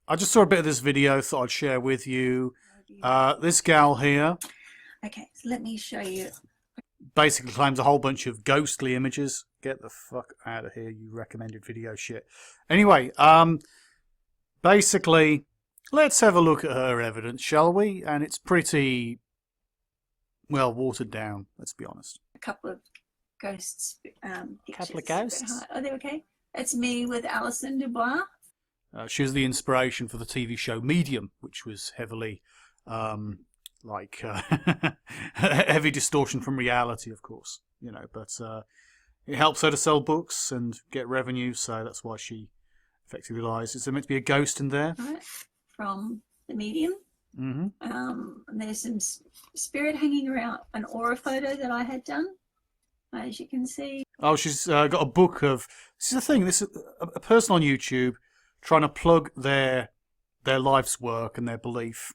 I just saw a bit of this video, thought I'd share with you. This gal here Okay, so let me show you. basically claims a whole bunch of ghostly images. Get the fuck out of here, you recommended video shit. Anyway, basically, let's have a look at her evidence, shall we? And it's pretty, well, watered down, let's be honest. A couple of ghosts pictures. Couple of ghosts? Oh, they're okay. That's me with Alison Dubois. She was the inspiration for the TV show Medium, which was heavily, heavy distortion from reality, of course. You know, but it helps her to sell books and get revenue, so that's why she effectively lies. Is there meant to be a ghost in there? Right, from the Medium. Mm-hmm. And there's some spirit hanging around, an aura photo that I had done, as you can see. Oh, she's got a book of... This is the thing, this is a person on YouTube trying to plug their life's work and their belief.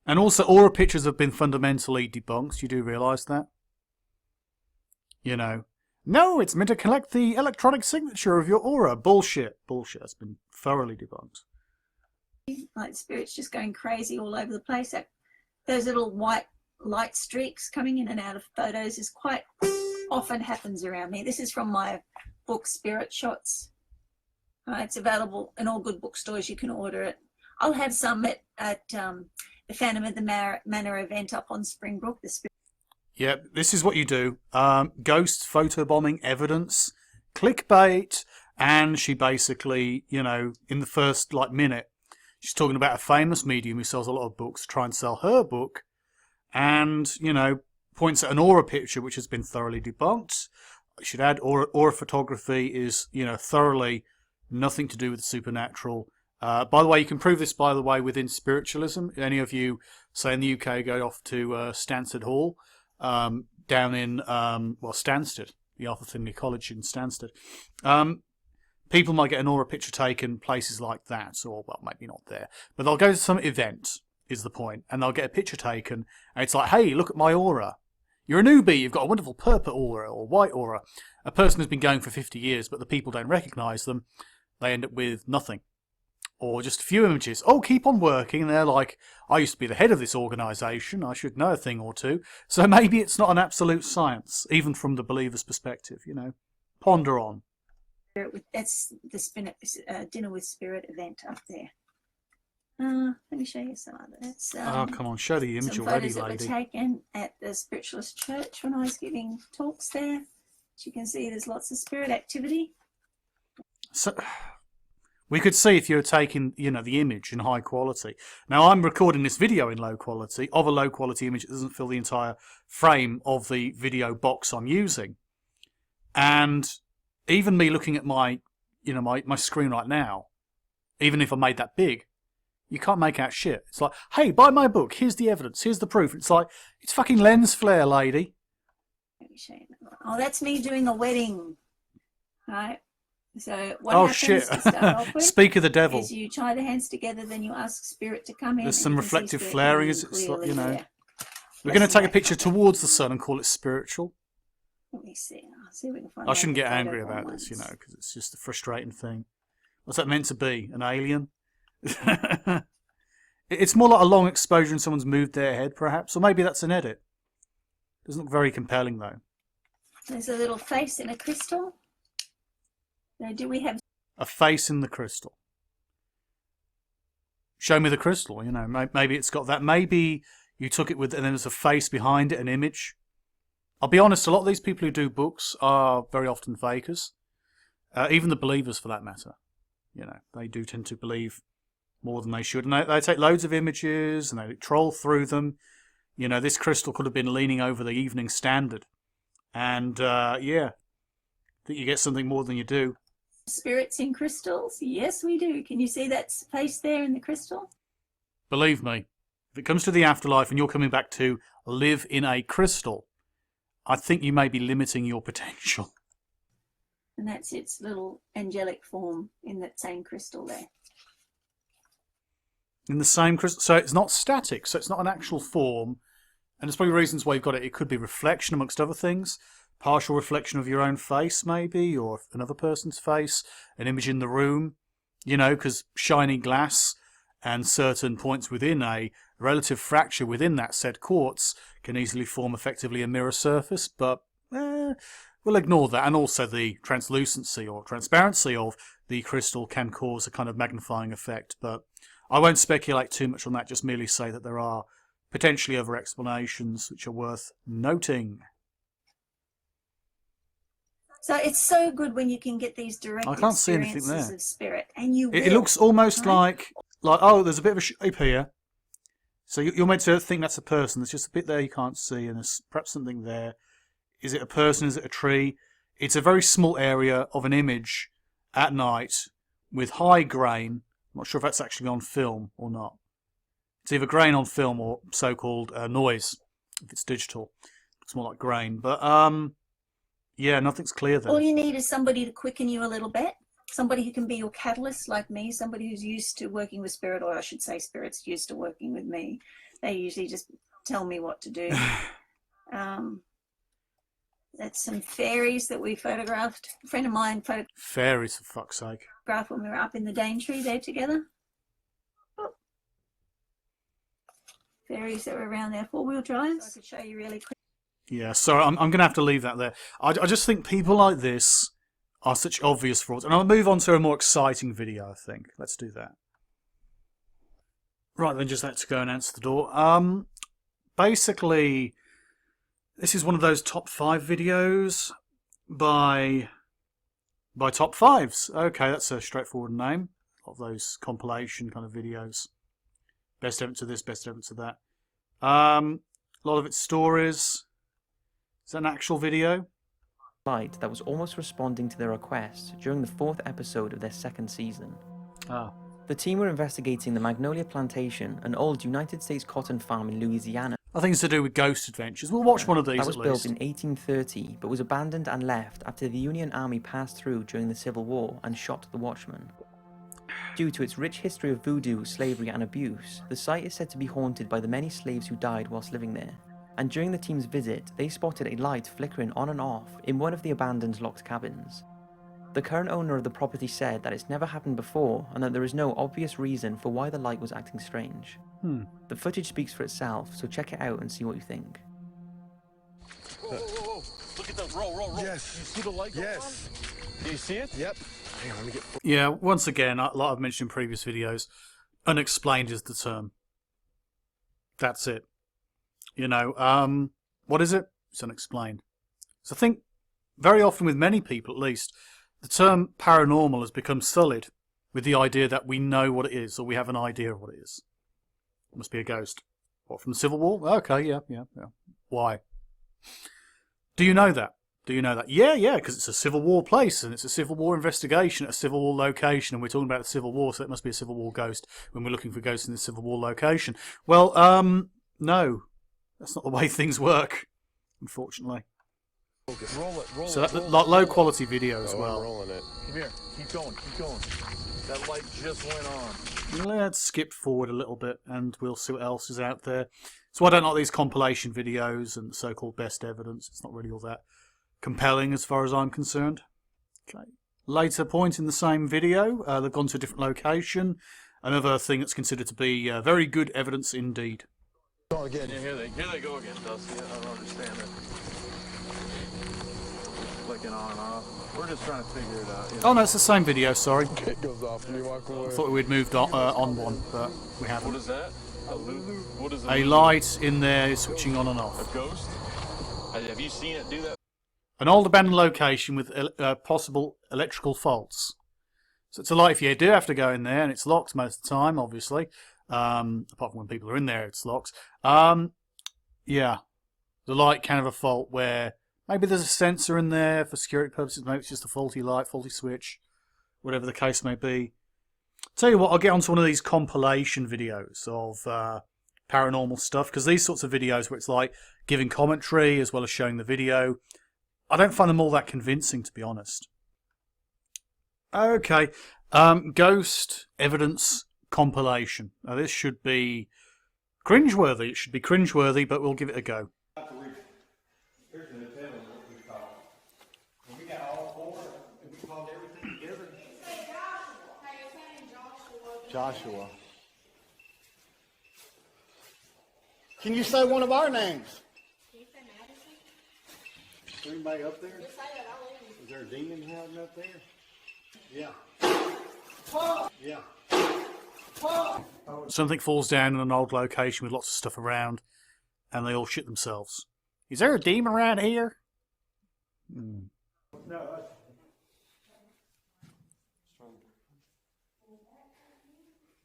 And also, aura pictures have been fundamentally debunked. You do realise that? You know. No, it's meant to collect the electronic signature of your aura. Bullshit. Bullshit. That's been thoroughly debunked. Like spirits just going crazy all over the place. Those little white light streaks coming in and out of photos is quite often happens around me. This is from my book, Spirit Shots. It's available in all good bookstores. You can order it. I'll have some at the Phantom of the Manor event up on Springbrook. Yeah, this is what you do. Ghost photobombing evidence, clickbait, and she basically, you know, in the first minute, she's talking about a famous medium who sells a lot of books, try and sell her book, and, you know, points at an aura picture which has been thoroughly debunked. I should add, aura photography is, you know, thoroughly nothing to do with the supernatural. By the way, you can prove this, by the way, within spiritualism. Any of you, say in the UK, go off to Stansted Hall, down in, Stansted, the Arthur Findlay College in Stansted. People might get an aura picture taken places like that, or, well, maybe not there. But they'll go to some event, is the point, and they'll get a picture taken, and it's like, hey, look at my aura. You're a newbie, you've got a wonderful purple aura, or white aura. A person who's been going for 50 years, but the people don't recognise them. They end up with nothing. Or just a few images. Oh, keep on working. And they're like, I used to be the head of this organisation. I should know a thing or two. So maybe it's not an absolute science, even from the believer's perspective, you know. Ponder on. That's the Dinner with Spirit event up there. Let me show you some others. Oh, come on. Show the image some already, photos lady. that were taken at the Spiritualist Church when I was giving talks there. As you can see, there's lots of spirit activity. So, we could see if you're taking, you know, the image in high quality. Now, I'm recording this video in low quality, of a low quality image that doesn't fill the entire frame of the video box I'm using. And even me looking at my, you know, my screen right now, even if I made that big, you can't make out shit. It's like, hey, buy my book, here's the evidence, here's the proof. It's like, it's fucking lens flare, lady. Let me show you. Oh, that's me doing a wedding. Right. So what happens shit. to start off with Speak of the devil. is you tie the hands together, then you ask spirit to come in. There's some reflective flaring, it's like, you know. There. We're going to take a picture towards the sun and call it spiritual. Let me see. I'll see if we can find I shouldn't get photo angry from about once. this, you know, because it's just a frustrating thing. What's that meant to be? An alien? It's more like a long exposure and someone's moved their head, perhaps. Or maybe that's an edit. Doesn't look very compelling, though. There's a little face in a crystal. Now, do we have A face in the crystal. Show me the crystal, you know. Maybe it's got that. Maybe you took it with, and then there's a face behind it, an image. I'll be honest, a lot of these people who do books are very often fakers. Even the believers, for that matter. You know, they do tend to believe more than they should. And they take loads of images and they troll through them. You know, this crystal could have been leaning over the Evening Standard. And, yeah, I think you get something more than you do. spirits in crystals? Yes, we do. Can you see that face there in the crystal? Believe me, if it comes to the afterlife and you're coming back to live in a crystal, I think you may be limiting your potential. And that's its little angelic form in that same crystal there. In the same crystal, so it's not static, so it's not an actual form. And there's probably reasons why you've got it. It could be reflection, amongst other things. Partial reflection of your own face, maybe, or another person's face. An image in the room. You know, because shiny glass and certain points within a relative fracture within that said quartz can easily form effectively a mirror surface, but we'll ignore that. And also the translucency or transparency of the crystal can cause a kind of magnifying effect, but I won't speculate too much on that, just merely say that there are potentially other explanations which are worth noting. So it's so good when you can get these direct I can't see anything experiences there. of spirit, and you It will, looks almost right? like, oh, there's a bit of a shape here. So you're meant to think that's a person. There's just a bit there you can't see, and there's perhaps something there. Is it a person? Is it a tree? It's a very small area of an image at night with high grain. I'm not sure if that's actually on film or not. It's either grain on film or so-called noise, if it's digital. It's more like grain. But, yeah, nothing's clear there. All you need is somebody to quicken you a little bit, somebody who can be your catalyst like me, somebody who's used to working with spirit, or I should say spirit's used to working with me. They usually just tell me what to do. That's some fairies that we photographed. A friend of mine photographed Fairies, for fuck's sake. when we were up in the Daintree there together. Oh. Fairies that were around there, four-wheel drives. I could show you really quick. Yeah, sorry, I'm going to have to leave that there. I just think people like this are such obvious frauds. And I'll move on to a more exciting video, I think. Let's do that. Right, then just let's go and answer the door. Basically, this is one of those top 5 videos by Top 5s. Okay, that's a straightforward name. A lot of those compilation kind of videos. Best evidence of this, best evidence of that. A lot of it's stories. Is that an actual video? Light that was almost responding to their request during the 4th episode of their 2nd season. Ah. The team were investigating the Magnolia Plantation, an old United States cotton farm in Louisiana. I think it's to do with ghost adventures. We'll watch one of these that was at built least. in 1830, but was abandoned and left after the Union Army passed through during the Civil War and shot the watchman. Due to its rich history of voodoo, slavery and abuse, the site is said to be haunted by the many slaves who died whilst living there. And during the team's visit, they spotted a light flickering on and off in one of the abandoned locked cabins. The current owner of the property said that it's never happened before and that there is no obvious reason for why the light was acting strange. The footage speaks for itself, so check it out and see what you think. Whoa, whoa, whoa. Look at those. Roll. Yes. You see the light going on? Do you see it? Yep. Hang on, let me get... Yeah, once again, like I've mentioned in previous videos, unexplained is the term. That's it. You know, what is it? It's unexplained. So I think very often with many people at least, the term paranormal has become sullied with the idea that we know what it is, or we have an idea of what it is. It must be a ghost. What, from the Civil War? Okay, yeah. Why? Do you know that? Yeah, because it's a Civil War place, and it's a Civil War investigation at a Civil War location, and we're talking about the Civil War, so it must be a Civil War ghost when we're looking for ghosts in the Civil War location. Well, no. That's not the way things work, unfortunately. Roll So it. that low quality video as well. I'm rolling it. Come here. Keep going. That light just went on. Let's skip forward a little bit and we'll see what else is out there. So I don't like these compilation videos and so-called best evidence. It's not really all that compelling as far as I'm concerned. Okay. Later point in the same video, they've gone to a different location. Another thing that's considered to be very good evidence indeed. Go again. Yeah, here they go again, Dusty. I don't understand it. Flicking on and off. We're just trying to figure it out. Oh no, it's the same video, sorry. It goes off and you walk away. I thought we'd moved on one, but we What haven't. is that? A loop? What is A light in there is switching on and off. A ghost? Have you seen it do that? An old abandoned location with possible electrical faults. So it's a light if you do have to go in there, and it's locked most of the time, obviously. Apart from when people are in there, it's locked. Yeah, the light can have a fault where maybe there's a sensor in there for security purposes. Maybe it's just a faulty light, faulty switch, whatever the case may be. Tell you what, I'll get onto one of these compilation videos of paranormal stuff, because these sorts of videos where it's like giving commentary as well as showing the video, I don't find them all that convincing, to be honest. Okay, ghost evidence compilation. Now this should be cringeworthy. It should be cringeworthy, but we'll give it a go. Here's an example of what we call. When we got all four, and we called everything together. Joshua. Can you say one of our names? Is there anybody up there? Is there a demon hiding up there? Yeah. Yeah. Something falls down in an old location with lots of stuff around, and they all shit themselves. Is there a demon around here?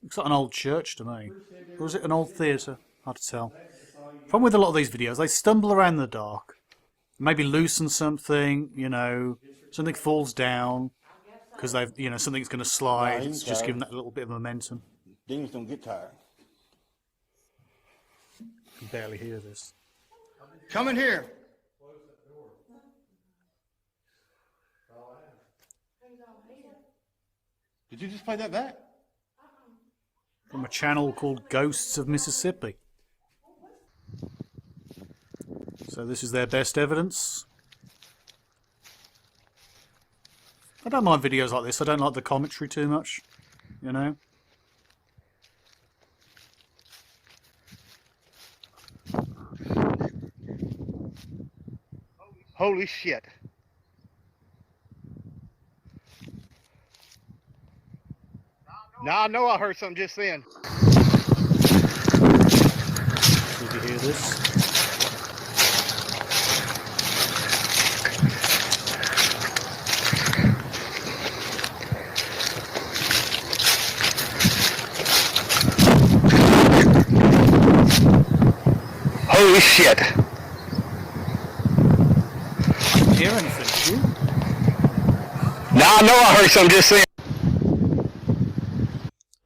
Looks like an old church to me. Or is it an old theatre? Hard to tell. Problem with a lot of these videos, they stumble around in the dark. Maybe loosen something, you know, something falls down because they've, you know, something's going to slide. It's just giving that little bit of momentum. Demons don't get tired. You can barely hear this. Come in here. Did you just play that back? From a channel called Ghosts of Mississippi. So this is their best evidence. I don't mind videos like this. I don't like the commentary too much, you know. Holy shit. Now I know I heard something just then. Did you hear this? Holy shit. I didn't hear anything, did you? Now I know I heard something just then.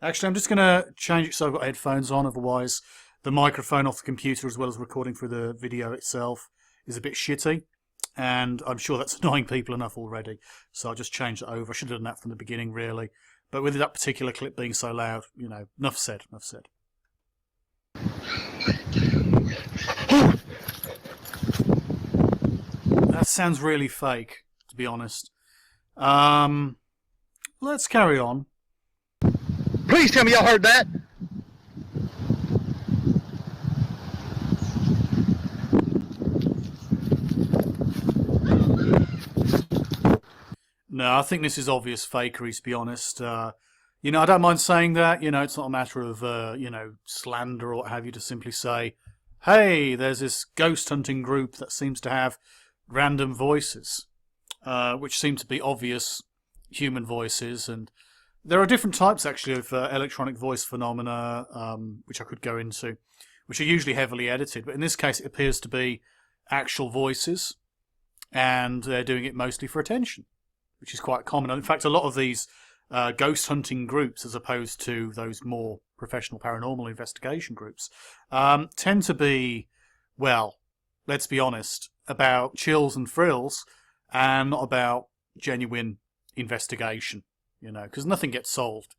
Actually, I'm just going to change it so I've got headphones on, otherwise the microphone off the computer as well as recording through the video itself is a bit shitty, and I'm sure that's annoying people enough already, so I'll just change it over. I should have done that from the beginning, really, but with that particular clip being so loud, you know, enough said, enough said. That sounds really fake, to be honest. Let's carry on. Please tell me y'all heard that. No, I think this is obvious fakery, to be honest. You know, I don't mind saying that. You know, it's not a matter of, you know, slander or what have you, to simply say, hey, there's this ghost hunting group that seems to have random voices, which seem to be obvious human voices. And there are different types, actually, of electronic voice phenomena, which I could go into, which are usually heavily edited. But in this case, it appears to be actual voices, and they're doing it mostly for attention, which is quite common. In fact, a lot of these ghost hunting groups, as opposed to those more professional paranormal investigation groups, tend to be, well, let's be honest, about chills and thrills, and not about genuine investigation, you know, because nothing gets solved.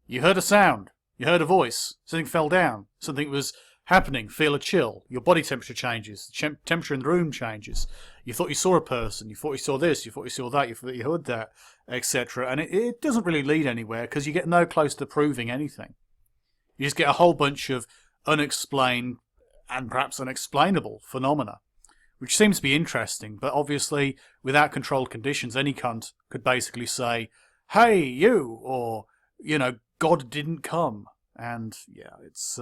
You heard a sound, you heard a voice, something fell down, something was happening, feel a chill, your body temperature changes, the temperature in the room changes, you thought you saw a person, you thought you saw this, you thought you saw that, you thought you heard that, etc. And it doesn't really lead anywhere, because you get no close to proving anything. You just get a whole bunch of unexplained and perhaps unexplainable phenomena, which seems to be interesting, but obviously without controlled conditions, any cunt could basically say, hey, you, or, you know, God didn't come. And yeah, it's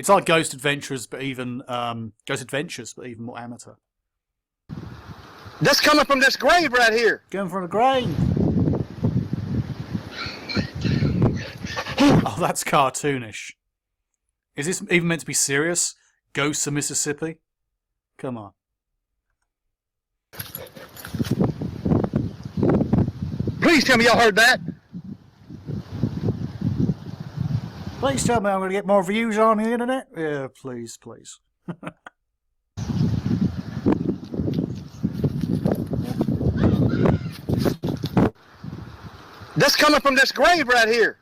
like Ghost Adventures, but even more amateur. That's coming from this grave right here. Going from a grave. Oh, that's cartoonish. Is this even meant to be serious? Ghosts of Mississippi? Come on. Please tell me y'all heard that. Please tell me I'm going to get more views on the internet. Yeah, please, please. That's coming from this grave right here.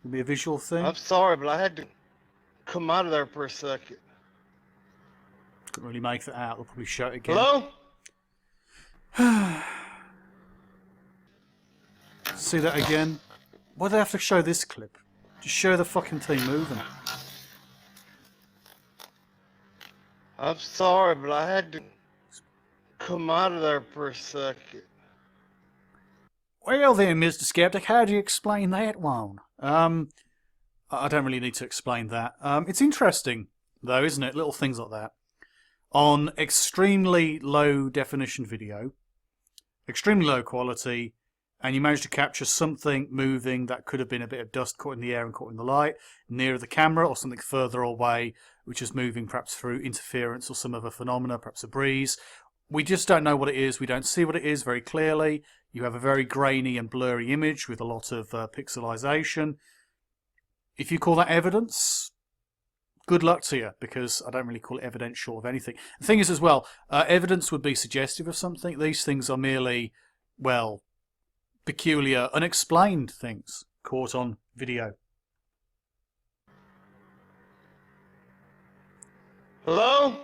It'll be a visual thing. I'm sorry, but I had to come out of there for a second. Couldn't really make that out. They'll probably show it again. Hello? See that again? Why do they have to show this clip? Just show the fucking thing moving. I'm sorry, but I had to come out of there for a second. Well then, Mr. Skeptic, how do you explain that one? I don't really need to explain that. It's interesting, though, isn't it? Little things like that. On extremely low definition video, extremely low quality, and you manage to capture something moving that could have been a bit of dust caught in the air and caught in the light, nearer the camera, or something further away, which is moving perhaps through interference or some other phenomena, perhaps a breeze. We just don't know what it is. We don't see what it is very clearly. You have a very grainy and blurry image with a lot of pixelization. If you call that evidence, good luck to you, because I don't really call it evidential of anything. The thing is as well, evidence would be suggestive of something. These things are merely, well, peculiar, unexplained things caught on video. Hello?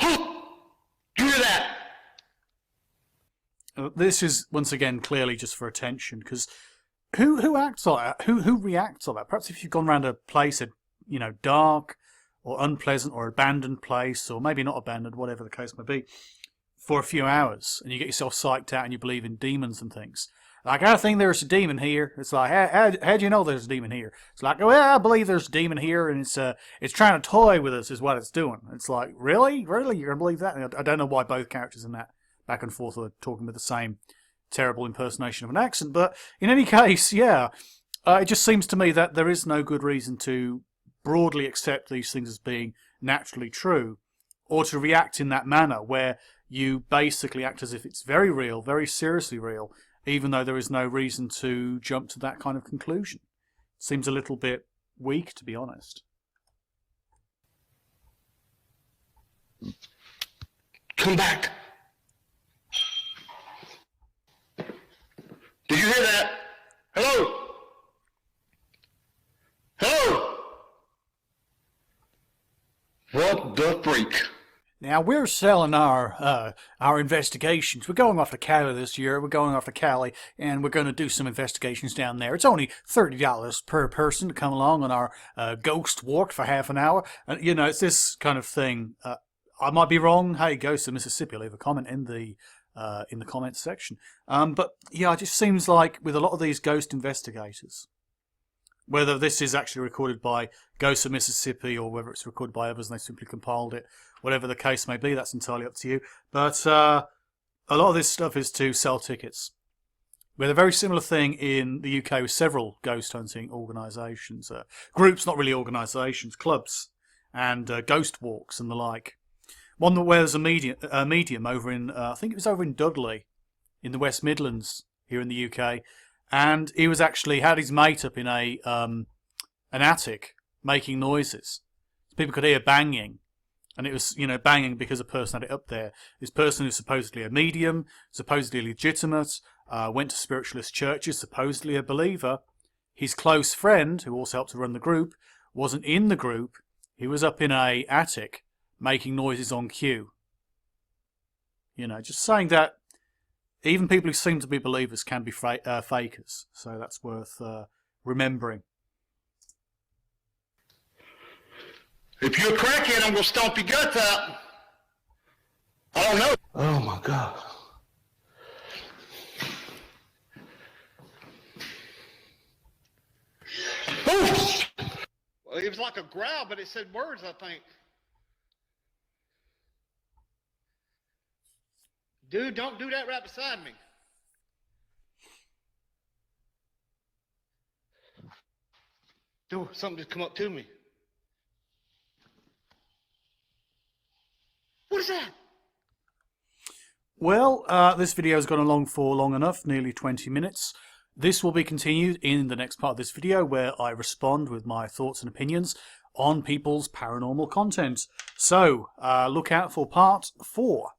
You hear that? This is, once again, clearly just for attention, because who acts like that? Who reacts like that? Perhaps if you've gone around a place, dark or unpleasant or abandoned place, or maybe not abandoned, whatever the case may be, for a few hours, and you get yourself psyched out and you believe in demons and things. Like, I think there's a demon here. It's like, how do you know there's a demon here? It's like, well, I believe there's a demon here, and it's trying to toy with us, is what it's doing. It's like, really? Really? You're going to believe that? And I don't know why both characters in that back and forth are talking with the same terrible impersonation of an accent, but in any case, yeah, it just seems to me that there is no good reason to broadly accept these things as being naturally true, or to react in that manner where you basically act as if it's very real, very seriously real, even though there is no reason to jump to that kind of conclusion. It seems a little bit weak, to be honest. Come back. Did you hear that? Hello? Hello? What the freak? Now, we're selling our investigations. We're going off to Cali this year. We're going off to Cali, and we're going to do some investigations down there. It's only $30 per person to come along on our ghost walk for half an hour. It's this kind of thing. I might be wrong. Hey, Ghost of Mississippi, leave a comment in the comments section. But yeah, it just seems like with a lot of these ghost investigators, whether this is actually recorded by Ghost of Mississippi or whether it's recorded by others and they simply compiled it, whatever the case may be, that's entirely up to you. But a lot of this stuff is to sell tickets. We had a very similar thing in the UK with several ghost hunting organisations, groups, not really organisations, clubs, and ghost walks and the like. One that wears a medium over in, I think it was over in Dudley, in the West Midlands, here in the UK, and he was actually had his mate up in an attic making noises. People could hear banging, and it was banging because a person had it up there. This person is supposedly a medium, supposedly legitimate, went to spiritualist churches, supposedly a believer. His close friend, who also helped to run the group, wasn't in the group. He was up in an attic making noises on cue. Just saying that even people who seem to be believers can be fakers. So that's worth remembering. If you're a crackhead, I'm going to stomp your guts out. I don't know. Oh, my God. Oh! Well, it was like a growl, but it said words, I think. Dude, don't do that right beside me. Dude, something just come up to me. What is that? Well, this video has gone along for long enough, nearly 20 minutes. This will be continued in the next part of this video where I respond with my thoughts and opinions on people's paranormal content. So, look out for part 4.